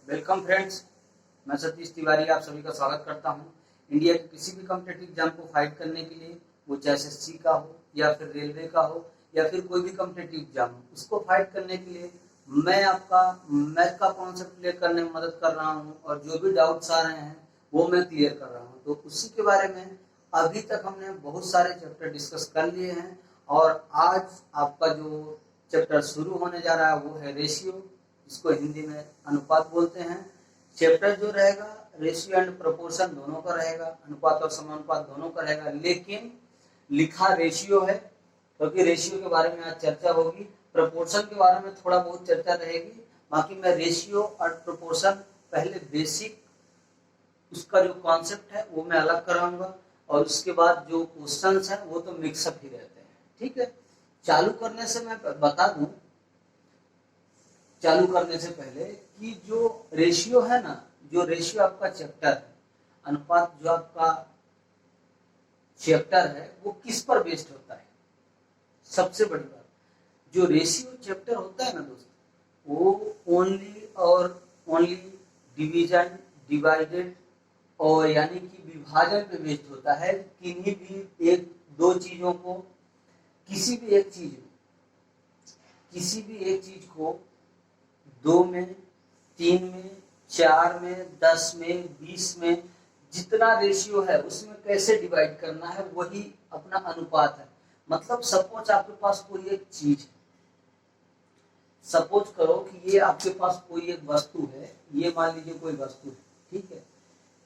Welcome friends, मैं सतीश तिवारी आप सभी का स्वागत करता हूं। इंडिया के किसी भी कॉम्पिटिटिव एग्जाम को फाइट करने के लिए, वो चाहे एसएससी का हो या फिर रेलवे का हो या फिर कोई भी कॉम्पिटिटिव एग्जाम हो, उसको फाइट करने के लिए मैं आपका मैथ का कॉन्सेप्ट क्लियर करने में मदद कर रहा हूं और जो भी डाउट्स आ रहे हैं वो मैं क्लियर कर रहा हूं। तो उसी के बारे में अभी तक हमने बहुत सारे चैप्टर डिस्कस कर लिए हैं और आज आपका जो चैप्टर शुरू होने जा रहा है वो है रेशियो, इसको हिंदी में अनुपात बोलते हैं। चैप्टर जो रहेगा रेशियो एंड प्रोपोर्शन दोनों का रहेगा, अनुपात और समानुपात दोनों का रहेगा, लेकिन लिखा रेशियो है क्योंकि रेशियो के बारे में आज चर्चा होगी। प्रोपोर्शन के बारे में थोड़ा बहुत चर्चा रहेगी, बाकी मैं रेशियो और प्रोपोर्शन पहले बेसिक उसका जो कॉन्सेप्ट है वो मैं अलग कराऊंगा और उसके बाद जो क्वेश्चंस हैं वो तो मिक्सअप ही रहते हैं। ठीक है, चालू करने से मैं बता दूं, चालू करने से पहले कि जो रेशियो है ना, जो रेशियो आपका चैप्टर है, अनुपात जो आपका चैप्टर है वो किस पर बेस्ड होता है। सबसे बड़ी बात, जो रेशियो चैप्टर होता है ना दोस्तों, वो ओनली डिवीजन डिवाइडेड और यानी कि विभाजन पे बेस्ड होता है। किन्हीं भी एक दो चीजों को, किसी भी एक चीज को 2 में, 3 में, 4 में, 10 में, 20 में, जितना रेशियो है उसमें कैसे डिवाइड करना है, वही अपना अनुपात है। मतलब सपोज आपके पास कोई एक चीज है, सपोज करो कि ये आपके पास कोई एक वस्तु है, ये मान लीजिए कोई वस्तु है, ठीक है,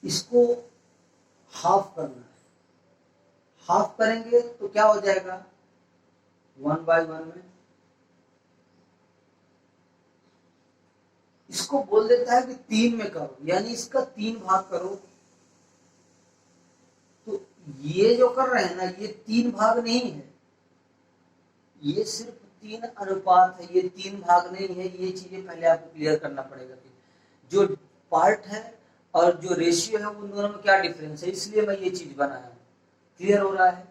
इसको हाफ करना है। हाफ करेंगे तो क्या हो जाएगा, 1/1 में। इसको बोल देता है कि 3 में करो, यानी इसका 3 भाग करो। तो ये जो कर रहे हैं ना, ये 3 भाग नहीं है, ये सिर्फ 3 अनुपात है, ये 3 भाग नहीं है। ये चीजें पहले आपको क्लियर करना पड़ेगा कि जो पार्ट है और जो रेशियो है उन दोनों में क्या डिफरेंस है, इसलिए मैं ये चीज बनाया हूं। क्लियर हो रहा है?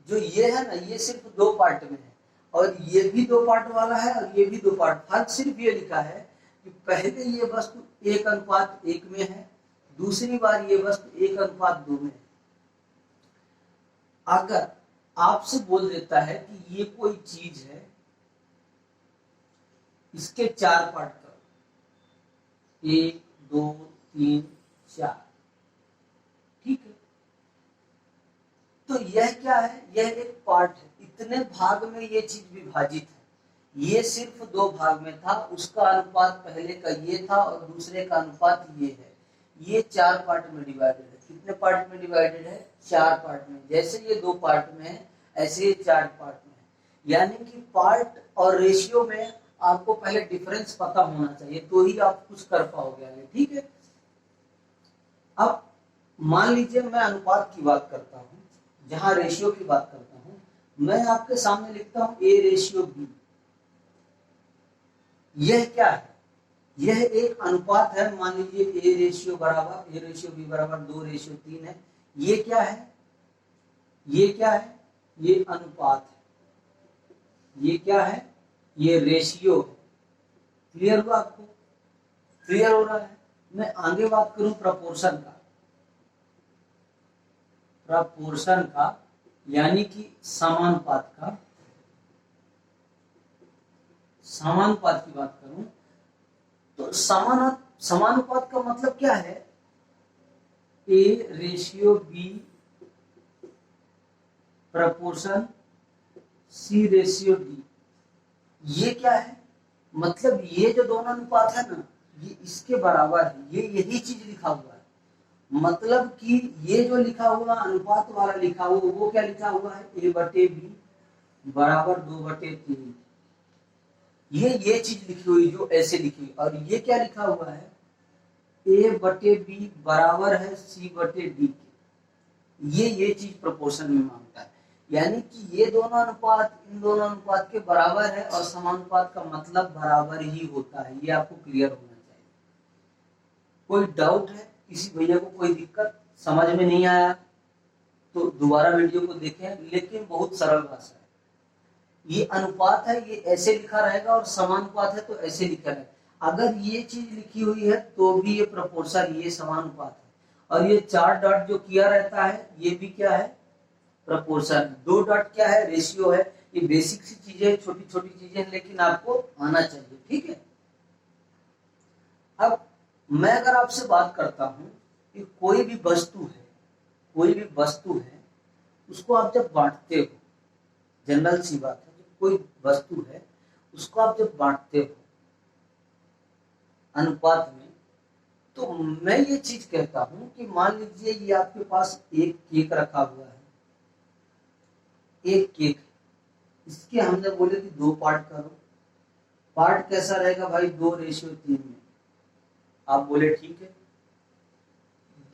जो ये है ना, ये सिर्फ 2 पार्ट में है और ये भी 2 पार्ट वाला है और ये भी 2 पार्ट। फर्क सिर्फ ये लिखा है कि पहले ये वस्तु 1:1 में है, दूसरी बार ये वस्तु 1:2 में है। अगर आपसे बोल देता है कि ये कोई चीज है, इसके 4 पार्ट करो, 1 2 3 4, ठीक है, तो यह क्या है, यह एक पार्ट है। इतने भाग में ये चीज विभाजित है। ये सिर्फ 2 भाग में था, उसका अनुपात पहले का ये था और दूसरे का अनुपात ये है। ये 4 पार्ट में डिवाइडेड है। कितने पार्ट में डिवाइडेड है? 4 पार्ट में। जैसे ये 2 पार्ट में है ऐसे ये 4 पार्ट में है। यानी कि पार्ट और रेशियो में आपको पहले डिफरेंस पता होना चाहिए, तो ही आप कुछ कर पाओगे आगे। ठीक है, अब मान लीजिए मैं अनुपात की बात करता हूं, जहां रेशियो की बात करता हूं, मैं आपके सामने लिखता हूं A/B। यह क्या है? यह एक अनुपात है। मान लीजिए A/B बराबर 2/3 है। ये क्या है? ये क्या है? ये अनुपात है। ये क्या है? ये रेशियो है। क्लियर हुआ आपको? क्लियर हो रहा है? मैं आगे बात करूं प्रपोर्शन का। प्रपोर्शन का यानी कि समानुपात का। समानुपात की बात करूं तो समानुपात का मतलब क्या है? A/B proportion C/D। ये क्या है? मतलब ये जो दोनों अनुपात है ना, ये इसके बराबर है। ये यही चीज लिखा हुआ है। मतलब कि ये जो लिखा हुआ अनुपात वाला लिखा हुआ, वो क्या लिखा हुआ है? A/B बराबर 2/3। ये चीज लिखी हुई जो ऐसे लिखी। और ये क्या लिखा हुआ है? A/B बराबर है C/D। ये चीज प्रोपोर्शन में मांगता है। यानी कि ये दोनों अनुपात इन दोनों अनुपात के बराबर है और समानुपात का मतलब बराबर ही होता है। ये आपको क्लियर होना चाहिए। कोई डाउट है? किसी भैया को कोई दिक्कत समझ में नहीं आया तो दोबारा वीडियो को देखें, लेकिन बहुत सरल भाषा है। ये अनुपात है, ये ऐसे लिखा रहेगा और समानुपात है तो ऐसे लिखा रहेगा। अगर ये चीज लिखी हुई है तो भी ये प्रोपोर्शन, ये समानुपात है। और ये 4 डॉट जो किया रहता है ये भी क्या है, प्रोपोर्शन। 2 डॉट क्या है, रेशियो है। ये बेसिक सी चीजें, छोटी छोटी चीजें, लेकिन आपको आना चाहिए, ठीक है। अब मैं अगर आपसे बात करता हूं कि कोई भी वस्तु है, कोई भी वस्तु है, उसको आप जब बांटते हो, जनरल सी बात है, कोई वस्तु है उसको आप जब बांटते हो अनुपात में, तो मैं ये चीज कहता हूं कि मान लीजिए ये आपके पास एक केक रखा हुआ है, एक केक, इसके हमने बोले कि 2 पार्ट करो। पार्ट कैसा रहेगा भाई, 2:3 में। आप बोले ठीक है,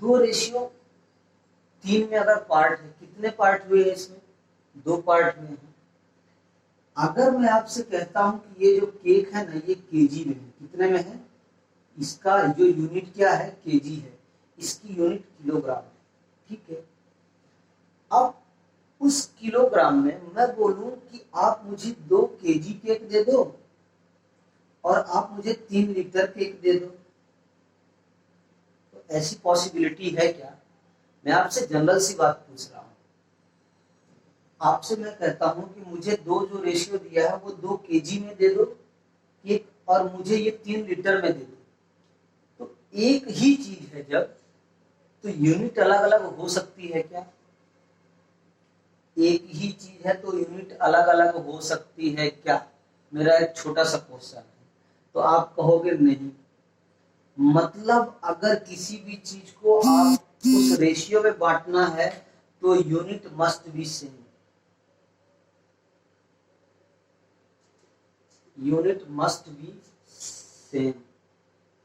2:3 में अगर पार्ट है, कितने पार्ट हुए हैं इसमें, 2 पार्ट में है। अगर मैं आपसे कहता हूं कि ये जो केक है ना, ये केजी में है, कितने में है, इसका जो यूनिट क्या है, केजी है, इसकी यूनिट किलोग्राम है, ठीक है। अब उस किलोग्राम में मैं बोलूं कि आप मुझे 2 केजी केक दे दो और आप मुझे 3 लीटर केक दे दो, तो ऐसी पॉसिबिलिटी है क्या? मैं आपसे जनरल सी बात पूछ रहा हूं। आपसे मैं कहता हूं कि मुझे 2 जो रेशियो दिया है वो 2 केजी में दे दो केक, और मुझे ये 3 लीटर में दे दो। तो एक ही चीज है जब, तो यूनिट अलग अलग हो सकती है क्या? एक ही चीज है तो यूनिट अलग अलग हो सकती है क्या? मेरा एक छोटा सा क्वेश्चन है। तो आप कहोगे नहीं। मतलब अगर किसी भी चीज को आप उस रेशियो में बांटना है तो unit must be same, unit must be same.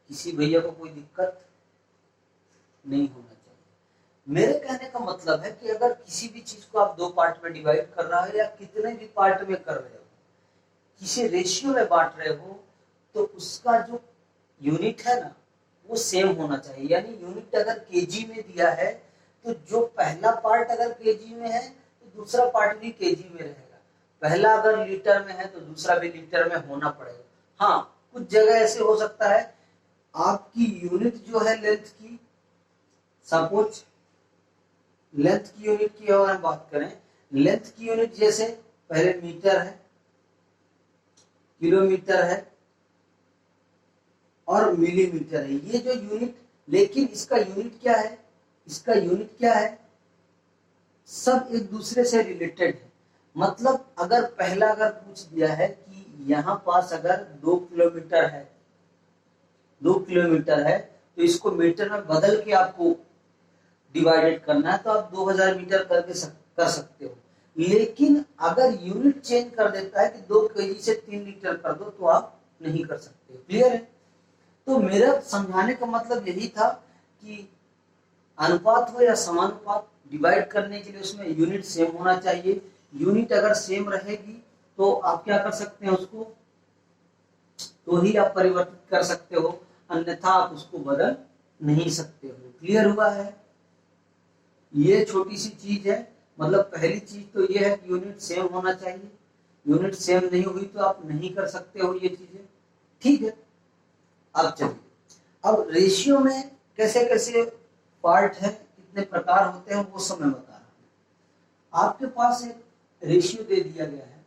किसी भैया को कोई दिक्कत नहीं होना चाहिए। मेरे कहने का मतलब है कि अगर किसी भी चीज को आप 2 पार्ट में डिवाइड कर रहे हो या कितने भी पार्ट में कर रहे हो, किसी रेशियो में बांट रहे हो, तो उसका जो यूनिट है ना वो सेम होना चाहिए। यानी यूनिट अगर केजी में दिया है तो जो पहला पार्ट अगर केजी में है तो दूसरा पार्ट भी केजी में रहेगा। पहला अगर लीटर में है तो दूसरा भी लीटर में होना पड़ेगा। हाँ, कुछ जगह ऐसे हो सकता है आपकी यूनिट जो है लेंथ की, सपोज लेंथ की यूनिट की अगर हम बात करें, लेंथ की यूनिट जैसे पहले मीटर है, किलोमीटर है और मिलीमीटर है, ये जो यूनिट, लेकिन इसका यूनिट क्या है, इसका यूनिट क्या है, सब एक दूसरे से रिलेटेड है। मतलब अगर पहला अगर पूछ दिया है कि यहाँ पास अगर 2 किलोमीटर है, 2 किलोमीटर है, तो इसको मीटर में बदल के आपको डिवाइडेड करना है, तो आप 2000 मीटर करके कर सकते हो। लेकिन अगर यूनिट चेंज कर देता है कि 2 केजी से 3 लीटर कर दो, तो आप नहीं कर सकते। क्लियर है? तो मेरा समझाने का मतलब यही था कि अनुपात हो या समानुपात, डिवाइड करने के लिए उसमें यूनिट सेम होना चाहिए। यूनिट अगर सेम रहेगी तो आप क्या कर सकते हैं, उसको तो ही आप परिवर्तित कर सकते हो, अन्यथा आप उसको बदल नहीं सकते हो। क्लियर हुआ है? ये छोटी सी चीज है। मतलब पहली चीज तो ये है कि यूनिट सेम होना चाहिए। यूनिट सेम नहीं हुई तो आप नहीं कर सकते हो ये चीजें, ठीक है। अब चलिए, अब रेशियो में कैसे कैसे पार्ट है, कितने प्रकार होते हैं, वो सब मैं बता रहा हूं। आपके पास एक रेशियो दे दिया गया है,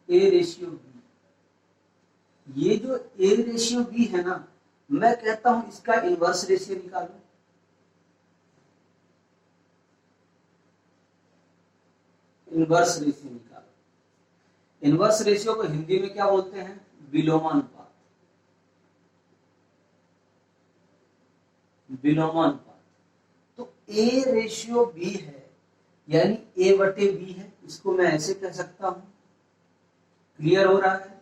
ए रेशियो बी। ये जो ए रेशियो बी है ना, मैं कहता हूं इसका इनवर्स रेशियो निकालो। इनवर्स रेशियो निकालो। इनवर्स रेशियो को हिंदी में क्या बोलते हैं, विलोमानुपात। विलोमानुपात। तो ए रेशियो बी है, यानी ए बटे बी है, इसको मैं ऐसे कह सकता हूं। क्लियर हो रहा है?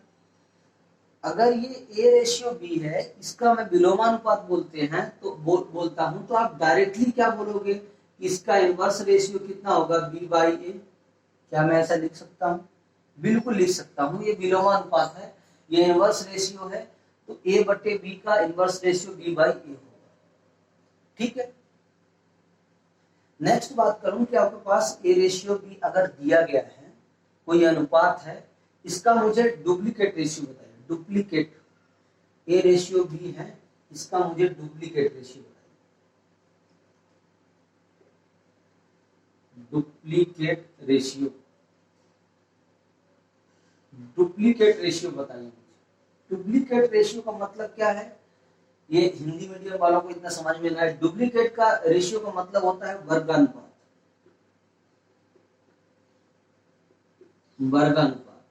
अगर ये ए रेशियो बी है, इसका मैं विलोमानुपात बोलते हैं तो बोलता हूं, तो आप डायरेक्टली क्या बोलोगे, इसका इनवर्स रेशियो कितना होगा, बी बाई ए। क्या मैं ऐसा लिख सकता हूं? बिल्कुल लिख सकता हूं। ये विलोमानुपात है, ये इनवर्स रेशियो है, तो ए बटे बी का इनवर्स रेशियो बी बाई ए होगा, ठीक है। नेक्स्ट बात करूं कि आपके पास ए रेशियो बी अगर दिया गया है, कोई अनुपात है, इसका मुझे डुप्लीकेट रेशियो बताइए। डुप्लीकेट ए रेशियो बी है, इसका मुझे डुप्लीकेट रेशियो बताइए। डुप्लीकेट रेशियो, डुप्लीकेट रेशियो बताइए मुझे। डुप्लीकेट रेशियो का मतलब क्या है, ये हिंदी मीडियम वालों को इतना समझ में ना आए। डुप्लीकेट का रेशियो का मतलब होता है वर्गानुपात। वर्गानुपात,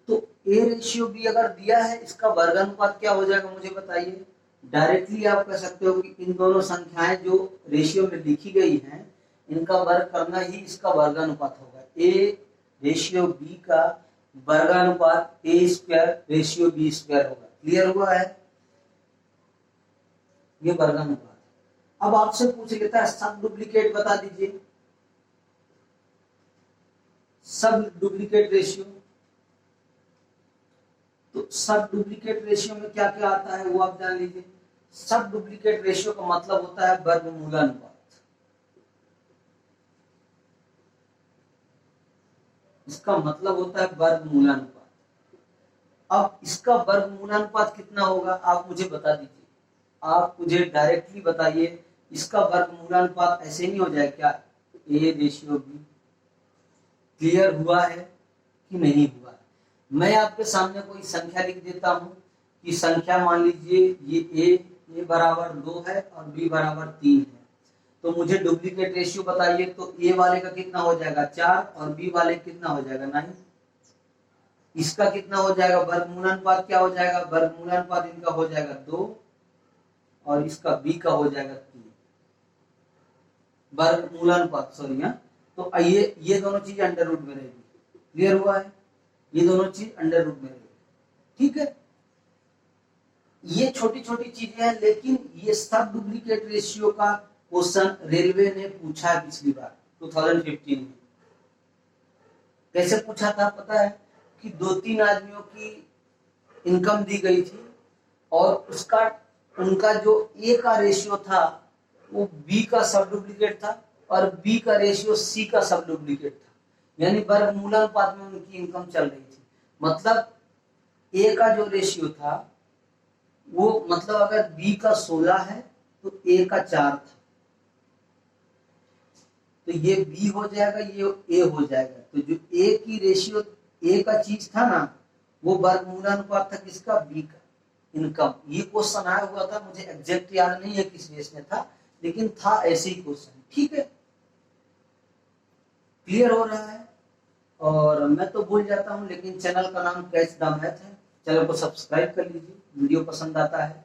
तो ए रेशियो बी अगर दिया है, इसका वर्गानुपात क्या हो जाएगा मुझे बताइए। डायरेक्टली आप कह सकते हो कि इन दोनों संख्याएं जो रेशियो में लिखी गई हैं, इनका वर्ग करना ही इसका वर्गानुपात होगा। ए रेशियो बी का वर्गानुपात ए स्क्वायर रेशियो बी स्क्वायर होगा। क्लियर हुआ है, ये वर्गानुपात। अब आपसे पूछ लेता है सब डुप्लीकेट बता दीजिए, सब डुप्लीकेट रेशियो। तो सब डुप्लीकेट रेशियो में क्या क्या आता है वो आप जान लीजिए। सब डुप्लीकेट रेशियो का मतलब होता है वर्गमूलानुपात। इसका मतलब होता है वर्गमूलानुपात। अब इसका वर्गमूलानुपात कितना होगा आप मुझे बता दीजिए। आप मुझे डायरेक्टली बताइए, इसका वर्गमूलानुपात ऐसे नहीं हो जाए क्या, ए रेशियो बी। क्लियर हुआ है कि नहीं हुआ है? मैं आपके सामने कोई संख्या लिख देता हूं कि संख्या मान लीजिए ये ए बराबर 2 है और बी बराबर 3 है, तो मुझे डुप्लीकेट रेशियो बताइए। तो ए वाले का कितना हो जाएगा 4 और बी वाले कितना हो जाएगा 9। इसका कितना हो जाएगा वर्गमूलानुपात, क्या हो जाएगा वर्गमूलानुपात इनका हो जाएगा 2 और इसका बी का हो जाएगा 3। वर्गमूलानुपात सॉरी। तो ये दोनों चीज अंडर रूट में रहेगी। क्लियर हुआ है, ये दोनों चीज अंडर रूट में रहेगी। ठीक है, ये छोटी छोटी चीजें हैं, लेकिन ये सब डुप्लीकेट रेशियो का क्वेश्चन रेलवे ने पूछा है पिछली बार 2015 में। कैसे पूछा था पता है कि 2-3 आदमियों की इनकम दी गई थी और उसका उनका जो ए का रेशियो था वो बी का सब डुप्लीकेट था और बी का रेशियो सी का सब डुप्लीकेट था। यानी वर्गमूलानुपात में उनकी इनकम चल रही थी। मतलब ए का जो रेशियो था वो मतलब अगर बी का 16 है तो ए का 4 था, तो ये बी हो जाएगा, ये ए हो जाएगा। तो जो ए की रेशियो ए का चीज था ना, वो वर्गमूलानुपात था किसका, बी का इनकम। ये क्वेश्चन आया हुआ था, मुझे एग्जैक्ट याद नहीं है किस बेस में था, लेकिन था ऐसे ही क्वेश्चन। ठीक है, क्लियर हो रहा है। और मैं तो भूल जाता हूं, लेकिन चैनल का नाम कैच द मैथ है, चैनल को सब्सक्राइब कर लीजिए। वीडियो पसंद आता है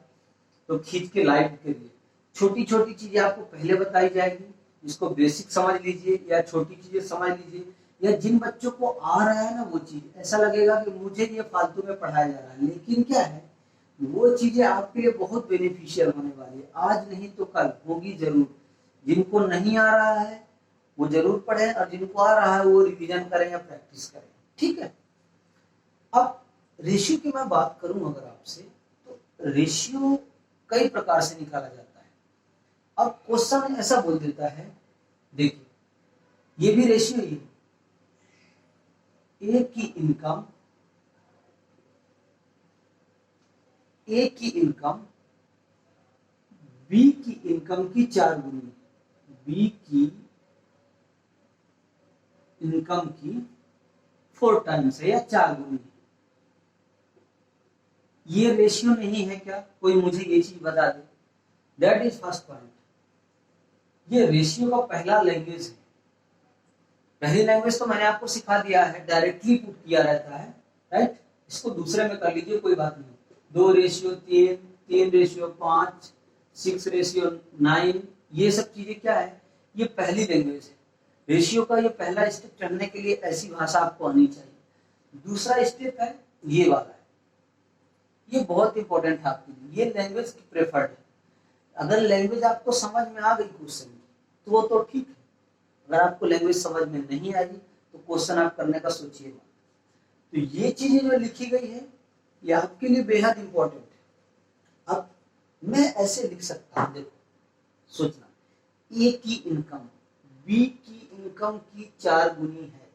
तो खींच के लाइक करिए। छोटी छोटी चीजें आपको पहले बताई जाएगी, इसको बेसिक समझ लीजिए या छोटी चीजें समझ लीजिए। या जिन बच्चों को आ रहा है ना वो चीज, ऐसा लगेगा कि मुझे ये फालतू में पढ़ाया जा रहा है, लेकिन क्या है वो चीजें आपके लिए बहुत बेनिफिशियल होने वाली है। आज नहीं तो कल होगी जरूर। जिनको नहीं आ रहा है वो जरूर पढ़े और जिनको आ रहा है वो रिवीजन करें या प्रैक्टिस करें। ठीक है, अब रेशियो की मैं बात करूं अगर आपसे, तो रेशियो कई प्रकार से निकाला जाता है। अब क्वेश्चन ऐसा बोल देता है, देखिए ये भी रेशियो ही, ए की इनकम बी की इनकम की 4 गुनी, बी की इनकम की 4 टाइम्स है या 4 गुनी। ये रेशियो नहीं है क्या, कोई मुझे ये चीज बता दे। That is first point. ये रेशियो का पहला लैंग्वेज है। पहली लैंग्वेज तो मैंने आपको सिखा दिया है, डायरेक्टली पुट किया रहता है, राइट। इसको दूसरे में कर लीजिए, कोई बात नहीं। 2:3, 3:5, 6:9, ये सब चीजें क्या है, ये पहली लैंग्वेज है। रेशियो का ये पहला स्टेप चढ़ने के लिए ऐसी भाषा आपको आनी चाहिए। दूसरा स्टेप है ये वाला है, ये बहुत इंपॉर्टेंट है आपके लिए। ये लैंग्वेज की प्रेफर्ड है। अगर लैंग्वेज आपको समझ में आ गई क्वेश्चन की तो वो तो ठीक है, अगर आपको लैंग्वेज समझ में नहीं आई तो क्वेश्चन आप करने का सोचिए मत। तो ये चीजें जो लिखी गई है ये आपके लिए बेहद इंपॉर्टेंट है। अब मैं ऐसे लिख सकता हूं, देखो सोचना, ए की इनकम बी की इनकम की 4 गुनी है।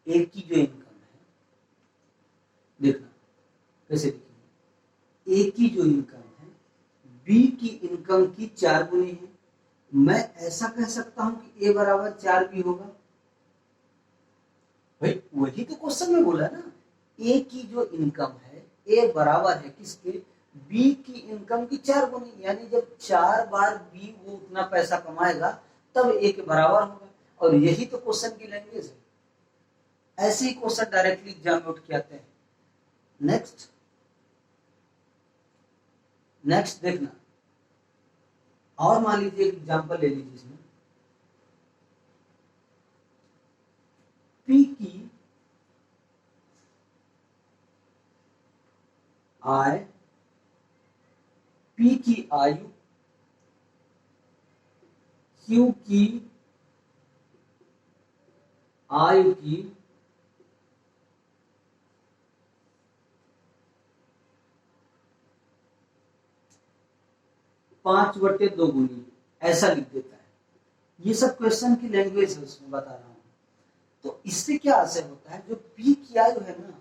ए की जो इनकम है, देखना कैसे लिखेंगे, ए की जो इनकम है बी की इनकम की 4 गुनी है। मैं ऐसा कह सकता हूं कि ए बराबर 4 बी होगा। भाई वही तो क्वेश्चन में बोला ना, ए की जो इनकम है ए बराबर है किसके, बी की इनकम की 4 गुनी, यानी जब 4 बार बी वो उतना पैसा कमाएगा तब ए के बराबर होगा। और यही तो क्वेश्चन की लैंग्वेज है। ऐसे ही क्वेश्चन डायरेक्टली एग्जाम में उठ के आते हैं। नेक्स्ट देखना, और मान लीजिए एक एग्जांपल ले लीजिए इसमें, पी की आय, पी की आयु, क्यू की आयु की 5/2 गुनी, ऐसा लिख देता है। ये सब क्वेश्चन की लैंग्वेज है, उसमें बता रहा हूं। तो इससे क्या आशय होता है, जो पी की आयु है ना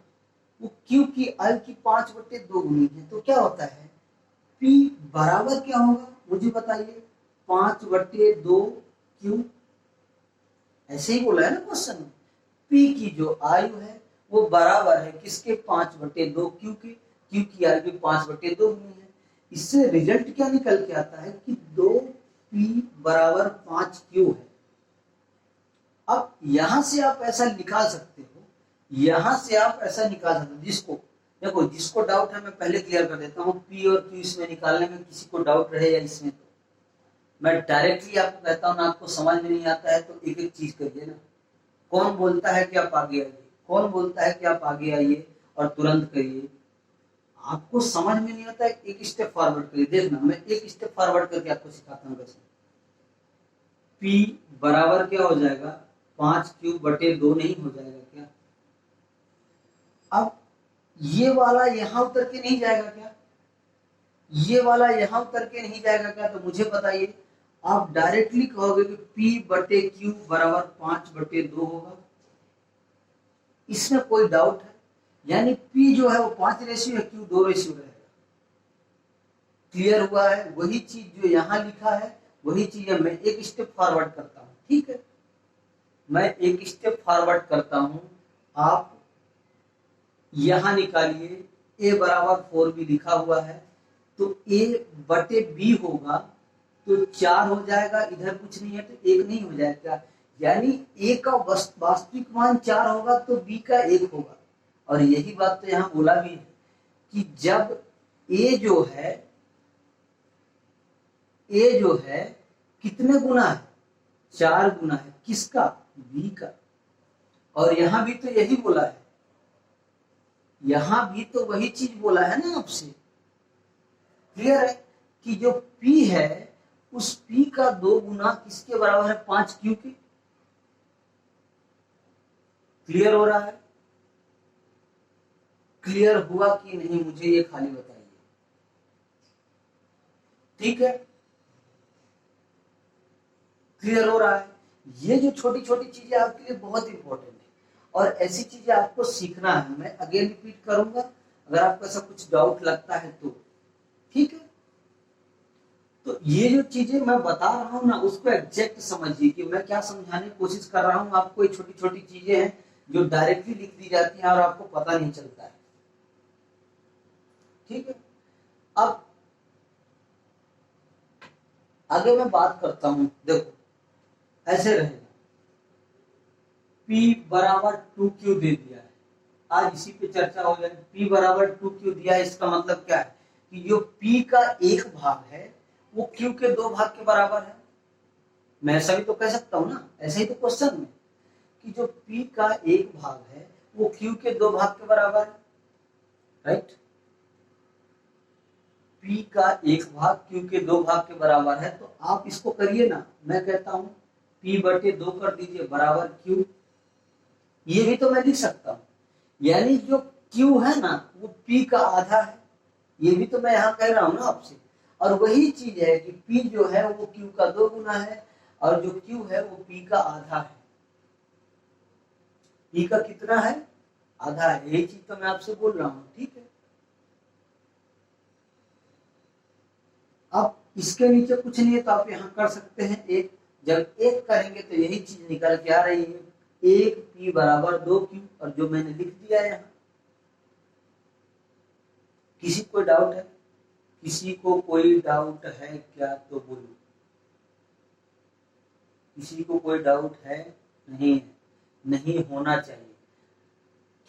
वो क्यू की आयु की 5/2 गुनी है। तो क्या होता है, पी बराबर क्या होगा मुझे बताइए, 5/2 क्यू। ऐसे ही बोला है ना क्वेश्चन में, पी की जो आयु है वो बराबर है किसके, 5/2 क्यू के। क्यू की आयु की 5/2 गुनी है। इससे रिजल्ट क्या निकल के आता है कि 2p बराबर 5q है। अब यहां से आप ऐसा निकाल सकते हो, यहां से आप ऐसा निकाल सकते हो, जिसको देखो, जिसको डाउट है मैं पहले क्लियर कर देता हूँ, p और q इसमें निकालने में किसी को डाउट रहे या इसमें, तो मैं डायरेक्टली आपको कहता हूँ ना, आपको समझ में नहीं आता है तो एक एक चीज करिए ना। कौन बोलता है कि आप आगे आइए, कौन बोलता है कि आप आगे आइए और तुरंत करिए। आपको समझ में नहीं आता है, एक स्टेप फॉरवर्ड करिए। देखना मैं एक स्टेप फॉरवर्ड करके आपको सिखाता हूँ कैसे। P बराबर क्या हो जाएगा, 5q/2 नहीं हो जाएगा क्या। अब ये वाला यहां उतर के नहीं जाएगा क्या, ये वाला यहां उतर के नहीं जाएगा क्या, तो मुझे बताइए। आप डायरेक्टली कहोगे कि P/Q बराबर 5/2 होगा। इसमें कोई डाउट है, यानी P जो है वो 5 रेशियो है, Q 2 रेशियो रहेगा। क्लियर हुआ है, वही चीज जो यहां लिखा है वही चीज है। मैं एक स्टेप फॉरवर्ड करता हूं, ठीक है, मैं एक स्टेप फॉरवर्ड करता हूं। आप यहां निकालिए, a बराबर 4b लिखा हुआ है, तो a/b होगा तो 4 हो जाएगा, इधर कुछ नहीं है तो 1 नहीं हो जाएगा, यानी a का वास्तविक मान 4 होगा तो b का 1 होगा। और यही बात तो यहां बोला भी है कि जब a जो है कितने गुना है, 4 गुना है, किसका, b का। और यहां भी तो यही बोला है, यहां भी तो वही चीज बोला है ना आपसे। क्लियर है कि जो p है उस p का 2 गुना किसके बराबर है, 5q के। क्लियर हो रहा है, क्लियर हुआ कि नहीं मुझे ये खाली बताइए, ठीक है। क्लियर हो रहा है, ये जो छोटी छोटी चीजें आपके लिए बहुत इंपॉर्टेंट है और ऐसी चीजें आपको सीखना है। मैं अगेन रिपीट करूंगा, अगर आपको ऐसा कुछ डाउट लगता है तो, ठीक है। तो ये जो चीजें मैं बता रहा हूं ना उसको एग्जैक्ट समझिए कि मैं क्या समझाने की कोशिश कर रहा हूं आपको। ये छोटी छोटी चीजें हैं जो डायरेक्टली लिख दी जाती हैं और आपको पता नहीं चलता है, ठीक है। अब आगे मैं बात करता हूं, देखो ऐसे रहेगा, P बराबर 2Q दे दिया है, आज इसी पे चर्चा हो जाएगी। P बराबर 2Q दिया है, इसका मतलब क्या है कि जो P का 1 भाग है वो Q के 2 भाग के बराबर है। मैं ऐसा भी तो कह सकता हूं ना, ऐसे ही तो क्वेश्चन में कि जो P का 1 भाग है वो Q के 2 भाग के बराबर है, राइट। P का 1 भाग Q के 2 भाग के बराबर है, तो आप इसको करिए ना। मैं कहता हूं P/2 कर दीजिए बराबर Q। ये भी तो मैं लिख सकता हूं, यानी जो Q है ना वो P का आधा है, ये भी तो मैं यहां कह रहा हूं ना आपसे। और वही चीज है कि P जो है वो Q का 2 गुना है और जो Q है वो P का आधा है। P का कितना है, आधा है, यही चीज तो मैं आपसे बोल रहा हूं, ठीक है। इसके नीचे कुछ नहीं है तो आप यहाँ कर सकते हैं एक। जब एक करेंगे तो यही चीज निकल के आ रही है, 1p बराबर 2q, और जो मैंने लिख दिया है यहाँ। किसी को डाउट है? किसी को कोई डाउट है क्या तो बोलो। किसी को कोई डाउट है? नहीं है, नहीं होना चाहिए,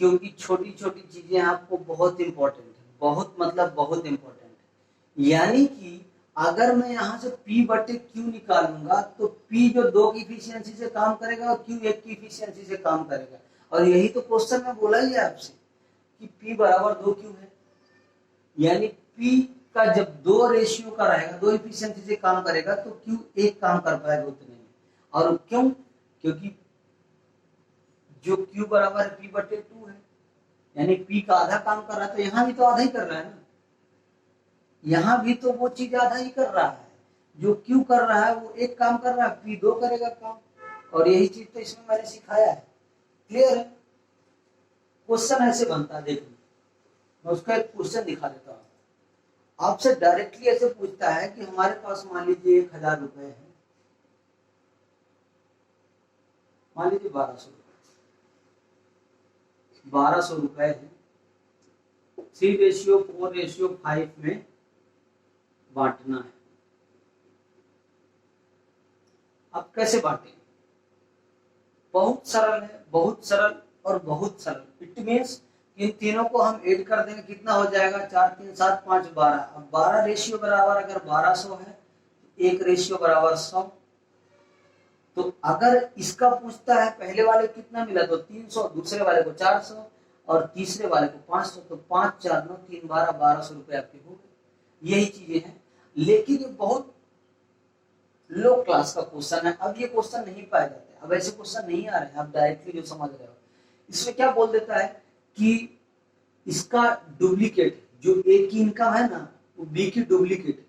क्योंकि छोटी छोटी चीजें आपको बहुत इंपॉर्टेंट है, बहुत मतलब बहुत इंपॉर्टेंट है। यानी कि अगर मैं यहाँ से P बटे Q निकालूंगा तो P जो 2 की इफिशियंसी से काम करेगा और Q 1 की इफिशियंसी से काम करेगा। और यही तो क्वेश्चन में बोला ही है आपसे कि P बराबर 2Q है। यानी P का जब 2 रेशियो का रहेगा, 2 इफिशियंसी से काम करेगा तो Q 1 काम कर पाएगा उतने में। और क्यों? क्योंकि जो Q बराबर है P बटे 2 है, यानी P का आधा काम कर रहा है, तो यहाँ भी तो आधा ही कर रहा है ना। यहाँ भी तो वो चीज आधा ही कर रहा है, जो Q कर रहा है वो 1 काम कर रहा है, P 2 करेगा काम। और यही चीज तो इसमें मैंने सिखाया है। क्लियर है? क्वेश्चन ऐसे बनता है, देखिए मैं उसका एक क्वेश्चन दिखा देता हूँ। आपसे डायरेक्टली ऐसे पूछता है कि हमारे पास मान लीजिए 1000 रुपए है, मान लीजिए 1200 रुपए है, 3:4:5 में बांटना है। अब कैसे बांटें? बहुत सरल है, बहुत सरल और बहुत सरल। इट मीन्स इन तीनों को हम ऐड कर देंगे, कितना हो जाएगा? 4 3 7 5 12। अब 12 रेशियो बराबर अगर 1200 है, 1 रेशियो बराबर 100। तो अगर इसका पूछता है पहले वाले कितना मिला तो 300, दूसरे वाले को 400 और तीसरे वाले को 500, तो 5 4 9 3 12 1200 रुपए आपके हो गए। यही चीजें हैं, लेकिन ये बहुत लो क्लास का क्वेश्चन है। अब ये क्वेश्चन नहीं पाए जाते, अब ऐसे क्वेश्चन नहीं आ रहे हैं, आप डायरेक्टली जो समझ रहे हो। इसमें क्या बोल देता है कि इसका डुप्लीकेट, जो ए की इनकम है ना वो बी की डुप्लीकेट,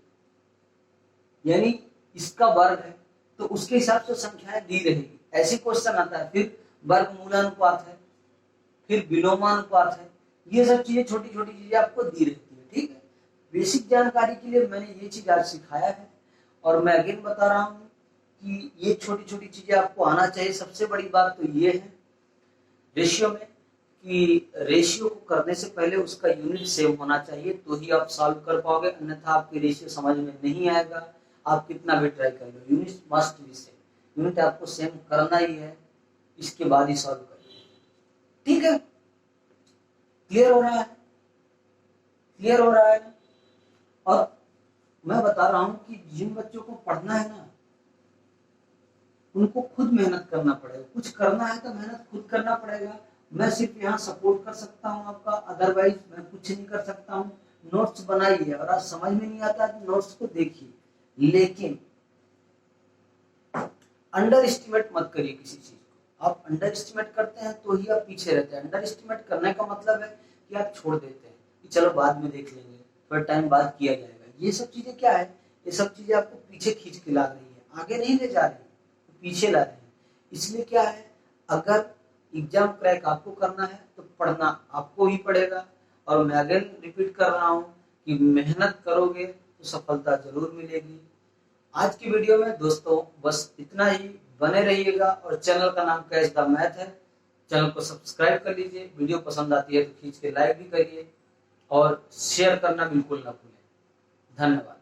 यानी इसका वर्ग है तो उसके हिसाब से संख्याएं दी रहेगी। ऐसे क्वेश्चन आता है। फिर वर्गमूलानुपात है, फिर विलोमानुपात है, ये सब चीजें छोटी छोटी चीजें आपको दी रहती है। ठीक है, बेसिक जानकारी के लिए मैंने ये चीज आज सिखाया है, और मैं अगेन बता रहा हूँ कि ये छोटी छोटी चीजें आपको आना चाहिए। सबसे बड़ी बात तो ये है रेशियो में कि रेशियो को करने से पहले उसका यूनिट सेम होना चाहिए, तो ही आप सॉल्व कर पाओगे, अन्यथा आपकी रेशियो समझ में नहीं आएगा। आप कितना भी ट्राई कर लो, unit must be same, unit आपको सेम करना ही है, इसके बाद ही सॉल्व करिए। ठीक है, क्लियर हो रहा है? क्लियर हो रहा है ना? और मैं बता रहा हूं कि जिन बच्चों को पढ़ना है ना, उनको खुद मेहनत करना पड़ेगा। कुछ करना है तो मेहनत खुद करना पड़ेगा। मैं सिर्फ यहाँ सपोर्ट कर सकता हूँ आपका, अदरवाइज मैं कुछ नहीं कर सकता हूँ। नोट्स बनाइए, और आज समझ में नहीं आता तो नोट्स को देखिए, लेकिन अंडर एस्टिमेट मत करिए किसी चीज को। आप अंडर एस्टिमेट करते हैं तो ही आप पीछे रहते हैं। अंडर एस्टिमेट करने का मतलब है कि आप छोड़ देते हैं कि चलो बाद में देख लेंगे, थोड़ा टाइम बाद किया जाएगा। ये सब चीजें क्या है? ये सब चीजें आपको पीछे खींच के ला रही है, आगे नहीं ले जा रही, पीछे ला रहे हैं। इसलिए क्या है, अगर एग्जाम क्रैक आपको करना है तो पढ़ना आपको ही पड़ेगा। और मैं अगेन रिपीट कर रहा हूँ कि मेहनत करोगे तो सफलता जरूर मिलेगी। आज की वीडियो में दोस्तों बस इतना ही। बने रहिएगा, और चैनल का नाम कैच द मैथ है। चैनल को सब्सक्राइब कर लीजिए, वीडियो पसंद आती है तो खींच के लाइक भी करिए, और शेयर करना बिल्कुल ना भूलें। धन्यवाद।